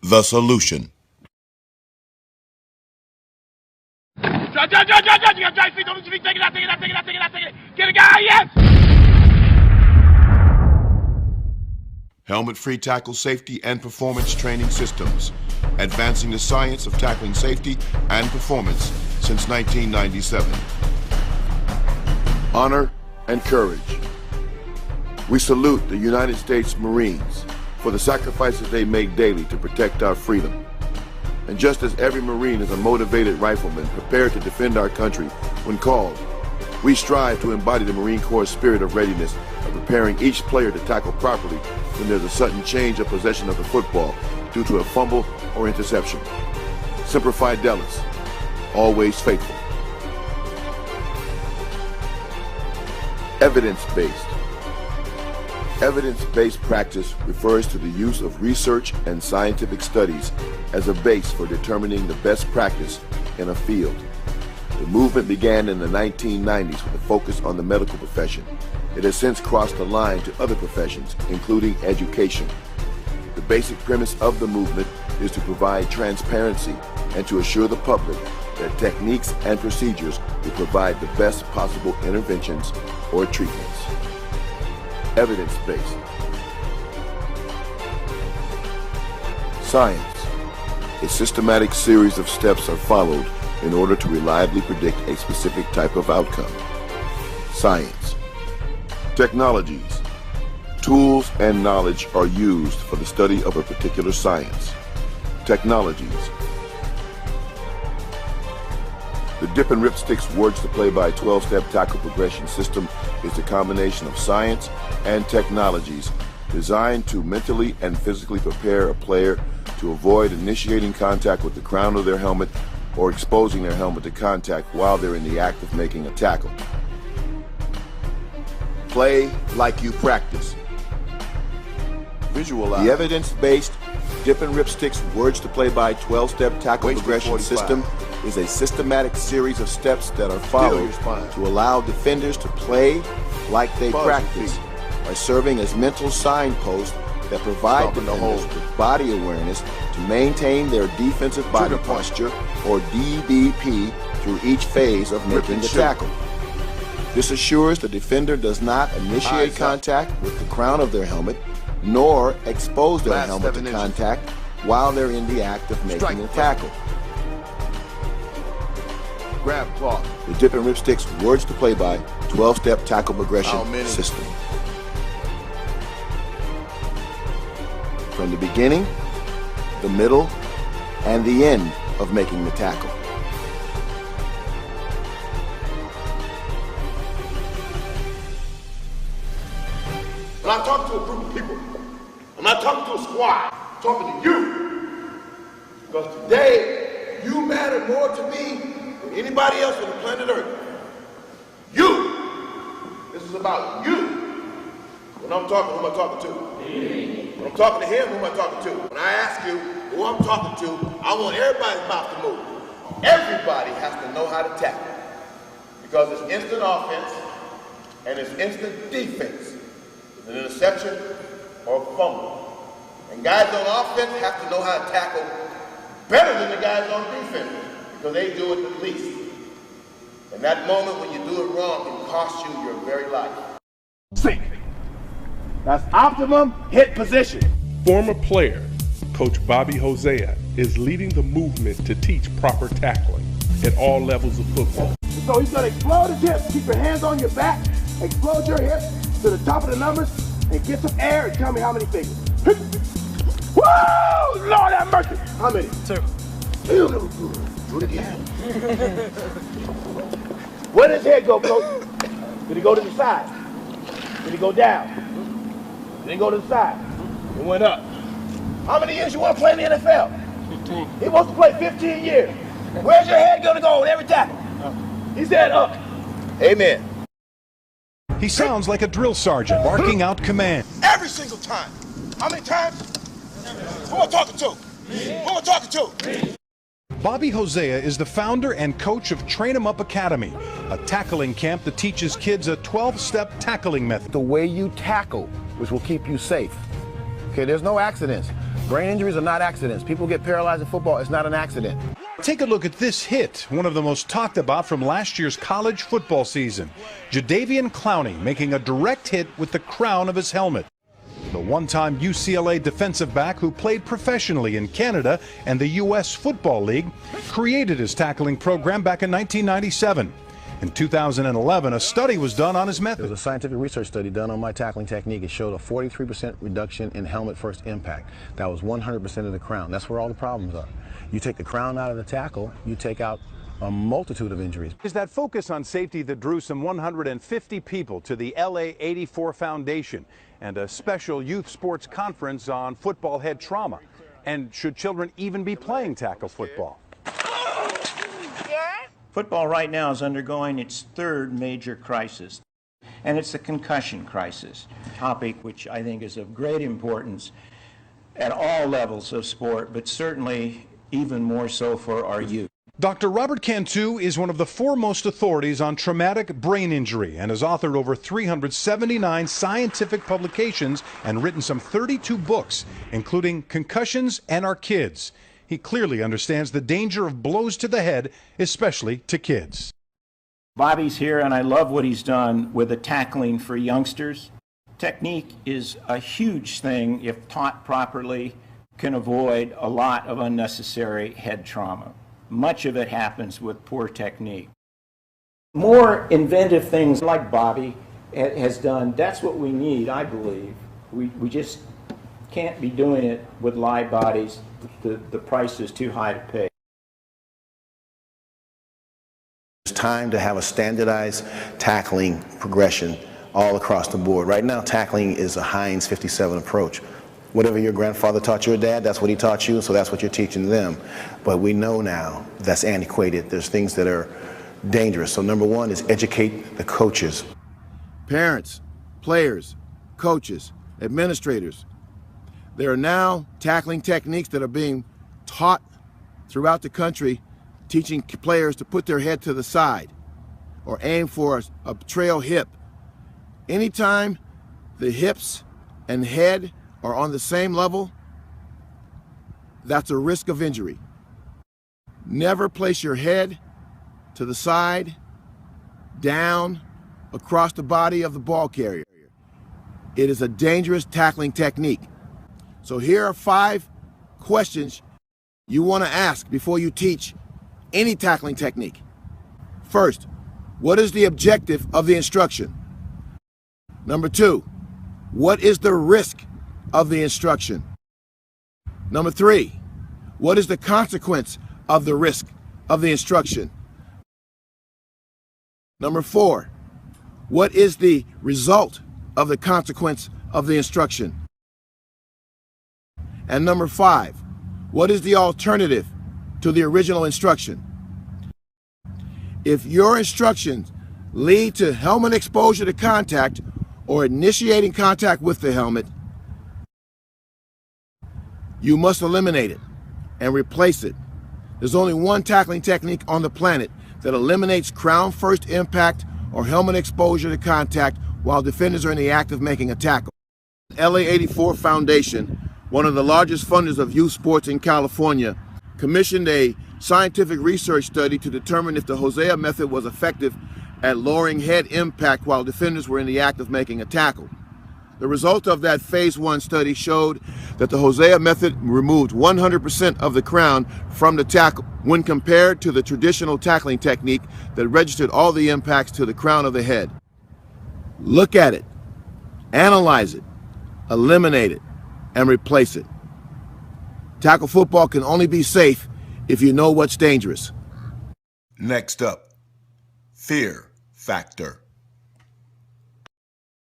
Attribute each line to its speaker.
Speaker 1: the solution.
Speaker 2: Get a guy, yes!
Speaker 1: Helmet-free tackle safety and performance training systems, advancing the science of tackling safety and performance since 1997. Honor and courage. We salute the United States Marines for the sacrifices they make daily to protect our freedom. And just as every Marine is a motivated rifleman prepared to defend our country when called, we strive to embody the Marine Corps' spirit of readiness of preparing each player to tackle properly when there's a sudden change of possession of the football due to a fumble or interception. Semper Fidelis, always faithful. Evidence-based. Evidence-based practice refers to the use of research and scientific studies as a base for determining the best practice in a field. The movement began in the 1990s with a focus on the medical profession. It has since crossed the line to other professions, including education. The basic premise of the movement is to provide transparency and to assure the public that techniques and procedures will provide the best possible interventions or treatments. Evidence-based. Science. A systematic series of steps are followed in order to reliably predict a specific type of outcome. Science. Technologies. Tools and knowledge are used for the study of a particular science. Technologies. The Dip and Rip Sticks Words to Play by 12-Step Tackle Progression System is a combination of science and technologies designed to mentally and physically prepare a player to avoid initiating contact with the crown of their helmet or exposing their helmet to contact while they're in the act of making a tackle. Play like you practice. Visualize. The evidence-based Dip and Rip Sticks Words to Play by 12-Step Tackle Progression System is a systematic series of steps that are followed to allow defenders to play like they practice by serving as mental signposts that provide defenders with body awareness to maintain their defensive body posture, or DBP, through each phase of making the tackle. This assures the defender does not initiate contact with the crown of their helmet, nor expose their helmet to contact while they're in the act of making the tackle. Grab cloth. The Dip and Rip Sticks Words to Play by 12-Step Tackle Progression System. From the beginning, the middle, and the end of making the tackle.
Speaker 3: When I talk to a group of people, I'm not talking to a squad, I'm talking to you. Because today, you matter more to me than anybody else on the planet Earth. You. This is about you. When I'm talking, who am I talking to? When I'm talking to him, who am I talking to? When I ask you who I'm talking to, I want everybody's mouth to move. Everybody has to know how to tackle. Because it's instant offense and it's instant defense. It's an interception or a fumble. And guys on offense have to know how to tackle better than the guys on defense because they do it the least. And that moment when you do it wrong can cost you your very life.
Speaker 2: Sink. That's optimum hit position.
Speaker 4: Former player, Coach Bobby Hosea, is leading the movement to teach proper tackling at all levels of football.
Speaker 2: So he's going to explode his hips, keep your hands on your back, explode your hips to the top of the numbers, and get some air and tell me how many fingers. Woo! Lord have mercy. How many? 2. Do it again. Where does his head go, Coach? Did he go to the side? Did he go down? Did he go to the side? It went up. How many years you want to play in the NFL? 15. He wants to play 15 years. Where's your head going to go with every tackle? He said up. Amen.
Speaker 5: He sounds like a drill sergeant barking out command.
Speaker 3: Every single time. How many times? Who am I talking to? Who am I talking to?
Speaker 5: Bobby Hosea is the founder and coach of Train 'em Up Academy, a tackling camp that teaches kids a 12-step tackling method.
Speaker 6: The way you tackle, which will keep you safe. Okay, there's no accidents.
Speaker 2: Brain injuries are not accidents. People get paralyzed in football. It's not an accident.
Speaker 5: Take a look at this hit, one of the most talked about from last year's college football season. Jadeveon Clowney making a direct hit with the crown of his helmet. The one-time UCLA defensive back who played professionally in Canada and the U.S. Football League created his tackling program back in 1997. In 2011, a study was done on his method.
Speaker 2: There was a scientific research study done on my tackling technique. It showed a 43% reduction in helmet first impact. That was 100% of the crown. That's where all the problems are. You take the crown out of the tackle, you take out a multitude of injuries.
Speaker 5: Is that focus on safety that drew some 150 people to the LA 84 Foundation and a special youth sports conference on football head trauma. And should children even be playing tackle football?
Speaker 6: Football right now is undergoing its third major crisis, and it's the concussion crisis, a topic which I think is of great importance at all levels of sport, but certainly even more so for our youth.
Speaker 5: Dr. Robert Cantu is one of the foremost authorities on traumatic brain injury and has authored over 379 scientific publications and written some 32 books, including Concussions and Our Kids. He clearly understands the danger of blows to the head, especially to kids.
Speaker 6: Bobby's here, and I love what he's done with the tackling for youngsters. Technique is a huge thing, if taught properly, can avoid a lot of unnecessary head trauma. Much of it happens with poor technique. More inventive things like Bobby has done, that's what we need, I believe. We just can't be doing it with live bodies. The price is too high to pay.
Speaker 2: It's time to have a standardized tackling progression all across the board. Right now, tackling is a Heinz 57 approach. Whatever your grandfather taught your dad, that's what he taught you, so that's what you're teaching them. But we know now that's antiquated. There's things that are dangerous. So number one is educate the coaches.
Speaker 3: Parents, players, coaches, administrators. There are now tackling techniques that are being taught throughout the country, teaching players to put their head to the side or aim for a trail hip. Anytime the hips and head are on the same level, that's a risk of injury. Never place your head to the side, down, across the body of the ball carrier. It is a dangerous tackling technique. So here are 5 questions you want to ask before you teach any tackling technique. First, what is the objective of the instruction? Number 2, what is the risk of the instruction? Number 3, what is the consequence of the risk of the instruction? Number 4, what is the result of the consequence of the instruction? And number 5, what is the alternative to the original instruction? If your instructions lead to helmet exposure to contact or initiating contact with the helmet, you must eliminate it and replace it. There's only one tackling technique on the planet that eliminates crown first impact or helmet exposure to contact while defenders are in the act of making a tackle. LA 84 Foundation, one of the largest funders of youth sports in California, commissioned a scientific research study to determine if the Hosea method was effective at lowering head impact while defenders were in the act of making a tackle. The result of that phase 1 study showed that the Hosea method removed 100% of the crown from the tackle when compared to the traditional tackling technique that registered all the impacts to the crown of the head. Look at it, analyze it, eliminate it, and replace it. Tackle football can only be safe if you know what's dangerous.
Speaker 1: Next up, fear factor.